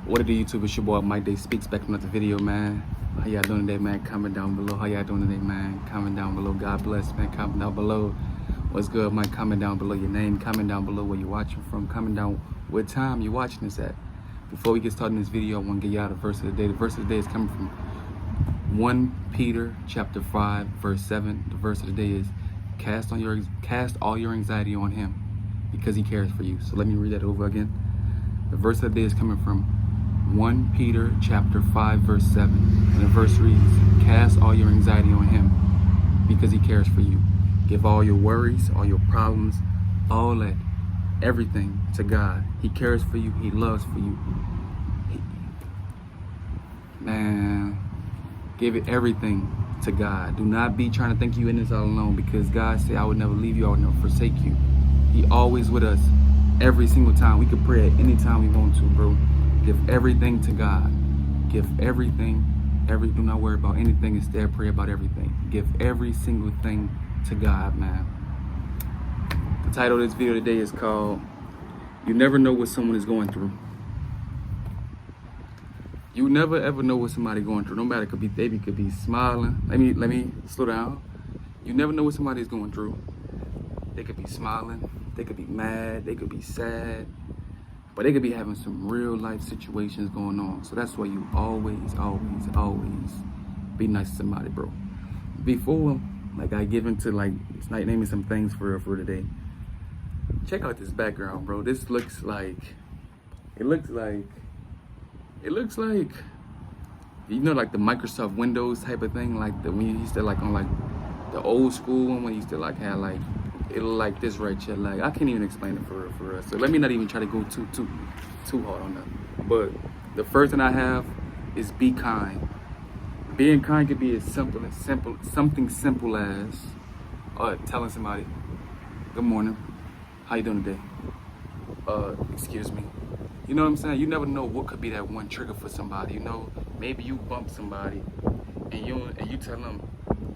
What it do, YouTube? It's your boy Mikedayspeaks back with another video, man. How y'all doing today, man? Comment down below. How y'all doing today, man? Comment down below. God bless, man. Comment down below. What's good, Mike? Comment down below your name. Comment down below where you're watching from. Comment down what time you're watching this at. Before we get started in this video, I want to get y'all the verse of the day. The verse of the day is coming from 1 Peter chapter 5, verse 7. The verse of the day is, cast all your anxiety on him because he cares for you. So let me read that over again. The verse of the day is coming from 1 Peter chapter 5, verse 7. And the verse reads, cast all your anxiety on him because he cares for you. Give all your worries, all your problems, all that, everything to God. He cares for you. He loves for you. Man, give it everything to God. Do not be trying to think you in this all alone, because God said, I would never leave you, I would never forsake you. He always with us every single time. We can pray at any time we want to, bro. Give everything to God. Give everything. Do not worry about anything. Instead, pray about everything. Give every single thing to God, man. The title of this video today is called, You Never Know What Someone is Going Through. You never ever know what somebody going through. No matter, could be, they could be smiling. Let me slow down. You never know what somebody's going through. They could be smiling. They could be mad. They could be sad. But they could be having some real life situations going on. So that's why you always be nice to somebody, bro. Before, I give into naming some things for today. Check out this background, bro. This looks like, it looks like, you know, like the Microsoft Windows type of thing, like when you used to on the old school one, when you used to have it look like this right here. I can't even explain it for us. So let me not even try to go too hard on that. But the first thing I have is be kind. Being kind could be as something simple as telling somebody, good morning, how you doing today? Excuse me. You know what I'm saying? You never know what could be that one trigger for somebody. You know, maybe you bump somebody and you tell them,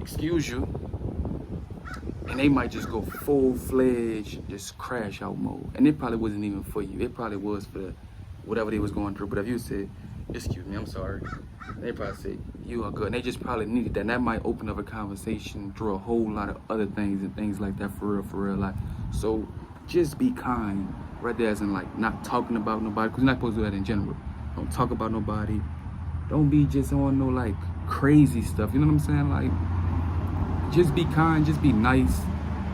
excuse you, and they might just go full-fledged, just crash out mode. And it probably wasn't even for you. It probably was for whatever they was going through. But if you said, excuse me, I'm sorry, they probably said, you are good. And they just probably needed that. And that might open up a conversation through a whole lot of other things and things like that, for real. So just be kind, right there, as in not talking about nobody, because you're not supposed to do that in general. Don't talk about nobody. Don't be just on no crazy stuff. You know what I'm saying? Just be kind, just be nice,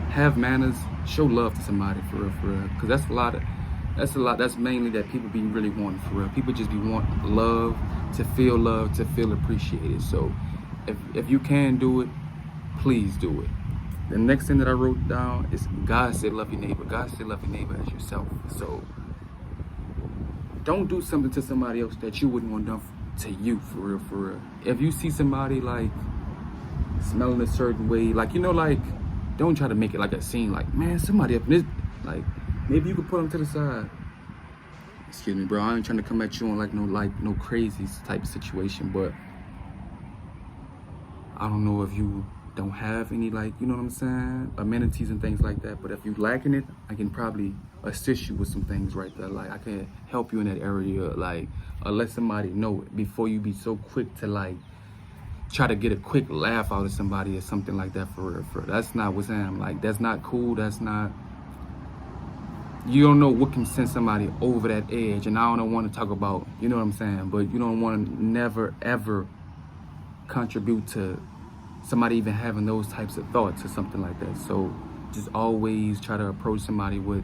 have manners, show love to somebody, for real. Because that's mainly that people be really wanting, for real. People just be wanting love, to feel appreciated. So if you can do it, please do it. The next thing that I wrote down is, God said love your neighbor. God said love your neighbor as yourself. So don't do something to somebody else that you wouldn't want done to you, for real. If you see somebody smelling a certain way, don't try to make it like a scene, man, somebody up in this, maybe you could put them to the side. Excuse me, bro, I ain't trying to come at you on no crazy type situation, but I don't know if you don't have any, you know what I'm saying, amenities and things like that. But if you lacking it, I can probably assist you with some things right there. I can help you in that area, or let somebody know it before you be so quick to try to get a quick laugh out of somebody or something like that, for real. That's not what's happening. That's not cool. That's not, you don't know what can send somebody over that edge. And I don't want to talk about, you know what I'm saying, but you don't want to never ever contribute to somebody even having those types of thoughts or something like that. So just always try to approach somebody with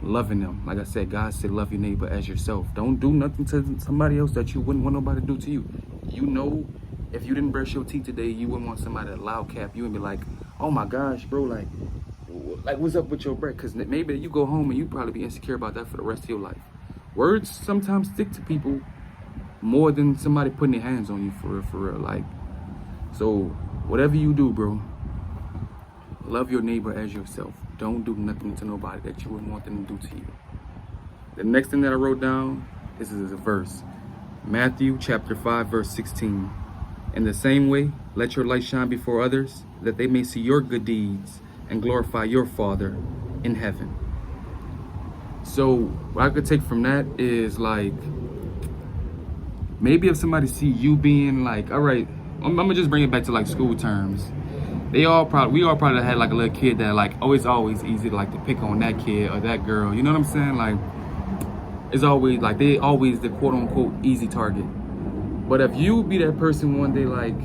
loving them. Like I said, God said love your neighbor as yourself. Don't do nothing to somebody else that you wouldn't want nobody to do to you. You know, if you didn't brush your teeth today, you wouldn't want somebody to loud cap you and be like, oh my gosh, bro, what's up with your breath? Because maybe you go home and you probably be insecure about that for the rest of your life. Words sometimes stick to people more than somebody putting their hands on you, for real. So whatever you do, bro, love your neighbor as yourself. Don't do nothing to nobody that you wouldn't want them to do to you. The next thing that I wrote down, this is a verse. Matthew chapter 5, verse 16. In the same way, let your light shine before others, that they may see your good deeds and glorify your Father in heaven. So what I could take from that is maybe if somebody see you being like, all right, I'm gonna just bring it back to like school terms. We all probably had like a little kid that like, oh, it's always easy to like to pick on that kid or that girl. You know what I'm saying? Like, it's always like they always the quote unquote easy target. But if you be that person one day, like,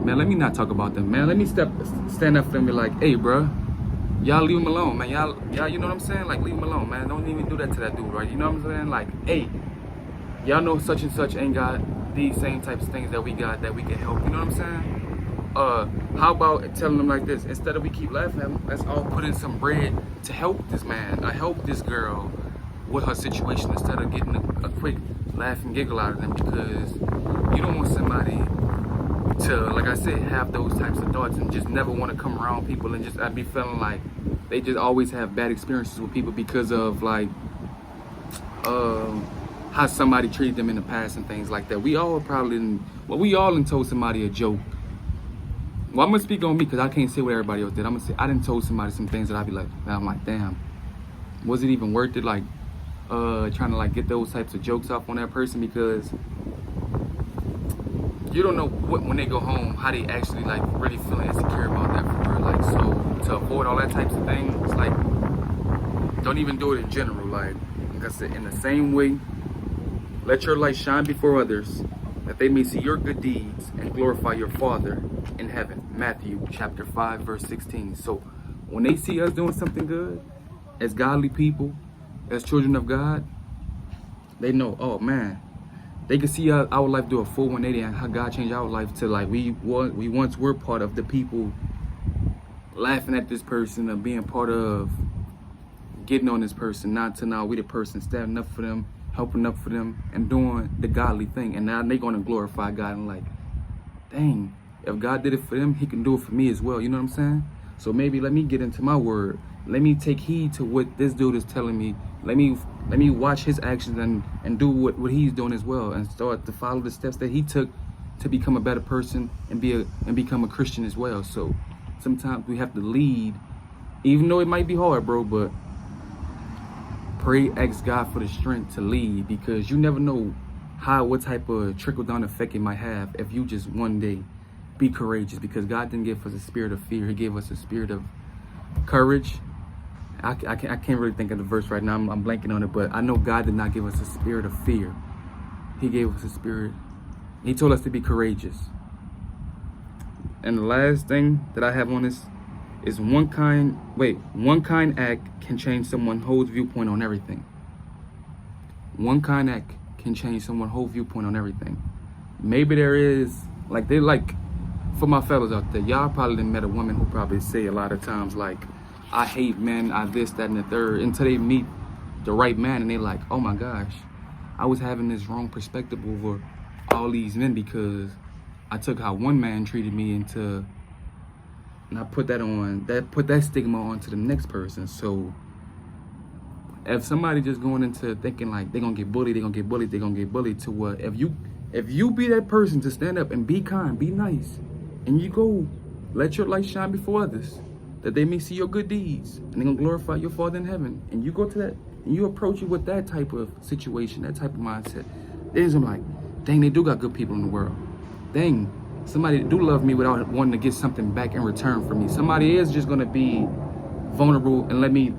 man, let me not talk about them, man. Let me stand up for them and be like, hey, bro, y'all leave him alone, man. Y'all, you know what I'm saying? Like, leave him alone, man. Don't even do that to that dude, right? You know what I'm saying? Like, hey, y'all know such and such ain't got these same types of things that we got that we can help. You know what I'm saying? How about telling them like this? Instead of we keep laughing at them, let's all put in some bread to help this man, help this girl with her situation instead of getting a quick laugh and giggle out of them, because you don't want somebody to, like I said, have those types of thoughts and just never want to come around people and just be feeling like they just always have bad experiences with people because of like how somebody treated them in the past and things like that. We all done told somebody a joke. Well, I'm gonna speak on me because I can't say what everybody else did. I'm gonna say I done told somebody some things that I'd be like, I'm like, damn, was it even worth it? Like, trying to like get those types of jokes off on that person, because you don't know when they go home how they actually like really feeling insecure about that for real. Like, so to avoid all that types of things, like, don't even do it in general. Like I said, in the same way, let your light shine before others, that they may see your good deeds and glorify your Father in heaven. Matthew chapter 5 verse 16. So when they see us doing something good as godly people, as children of God, they know, oh man, they can see our life do a full 180 and how God changed our life to like we once were part of the people laughing at this person or being part of getting on this person, not to now we the person standing up for them, helping up for them, and doing the godly thing. And now they're gonna glorify God and like, dang, if God did it for them, he can do it for me as well. You know what I'm saying? So maybe let me get into my word. Let me take heed to what this dude is telling me. Let me watch his actions and do what he's doing as well, and start to follow the steps that he took to become a better person and become a Christian as well. So sometimes we have to lead, even though it might be hard, bro, but pray, ask God for the strength to lead, because you never know what type of trickle-down effect it might have if you just one day be courageous, because God didn't give us a spirit of fear. He gave us a spirit of courage. I can't really think of the verse right now. I'm blanking on it, but I know God did not give us a spirit of fear. He gave us a spirit. He told us to be courageous. And the last thing that I have on this is one kind act can change someone's whole viewpoint on everything. One kind act can change someone's whole viewpoint on everything. Maybe there is, for my fellas out there, y'all probably done met a woman who probably say a lot of times like, I hate men, I this, that, and the third, until they meet the right man and they like, oh my gosh, I was having this wrong perspective over all these men because I took how one man treated me and I put that stigma onto the next person. So if somebody just going into thinking like they're gonna get bullied, to what, if you be that person to stand up and be kind, be nice, and you go let your light shine before others, that they may see your good deeds and they're gonna glorify your Father in heaven, and you go to that and you approach it with that type of situation, that type of mindset, then I'm like, dang, they do got good people in the world. Dang, somebody do love me without wanting to get something back in return from me. Somebody is just gonna be vulnerable and let me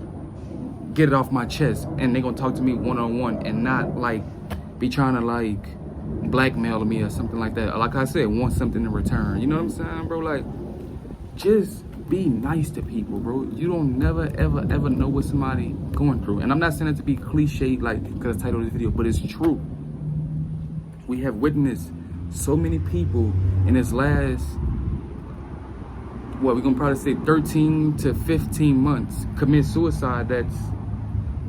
get it off my chest, and they're gonna talk to me one-on-one and not like be trying to like blackmail me or something like that. Like I said, want something in return. You know what I'm saying, bro? Like, just be nice to people, bro. You don't never, ever, ever know what somebody going through. And I'm not saying it to be cliche, like, because the title of this video, but it's true. We have witnessed so many people in this last, we're gonna probably say 13 to 15 months commit suicide that's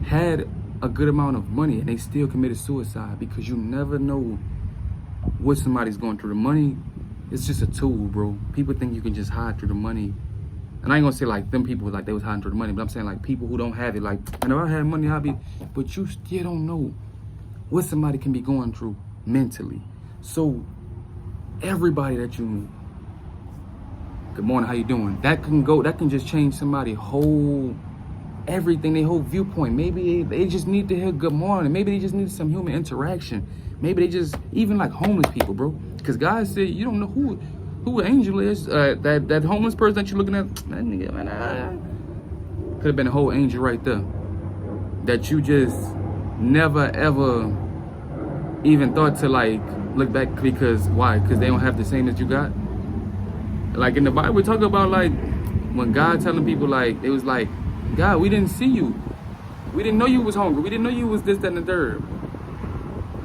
had a good amount of money, and they still committed suicide, because you never know what somebody's going through. The money, it's just a tool, bro. People think you can just hide through the money. And I ain't gonna say like them people like they was hiding through the money, but I'm saying like people who don't have it, like, and if I had money, I'd be, but you still don't know what somebody can be going through mentally. So everybody that you, good morning, how you doing? That can just change somebody's whole everything, their whole viewpoint. Maybe they just need to hear good morning. Maybe they just need some human interaction. Maybe they just, even like homeless people, bro. Because God said you don't know who an angel is. That homeless person that you're looking at, that nigga, man, could have been a whole angel right there. That you just never ever even thought to like look back. Because why? Because they don't have the same that you got. Like in the Bible, we talk about like when God telling people like, it was like, God, we didn't see you. We didn't know you was hungry. We didn't know you was this, that, and the third.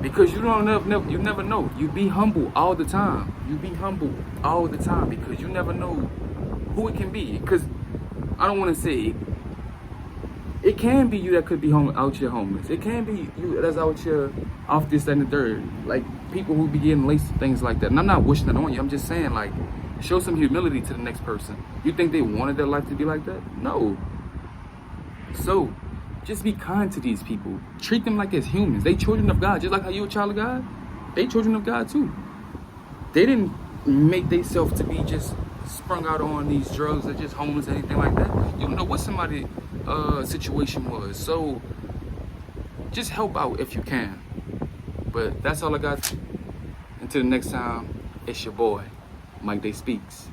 Because you you never know. You be humble all the time. You be humble all the time because you never know who it can be. Because I don't want to say it can be you that could be out here homeless. It can be you that's out here off this, that, and the third. Like people who be getting laced and things like that. And I'm not wishing that on you. I'm just saying like, show some humility to the next person. You think they wanted their life to be like that? No. So, just be kind to these people. Treat them like as humans. They children of God. Just like how you a child of God, they children of God too. They didn't make themselves to be just sprung out on these drugs or just homeless or anything like that. You don't know what somebody's situation was. So, just help out if you can. But that's all I got. Until the next time, it's your boy, Mikedayspeaks.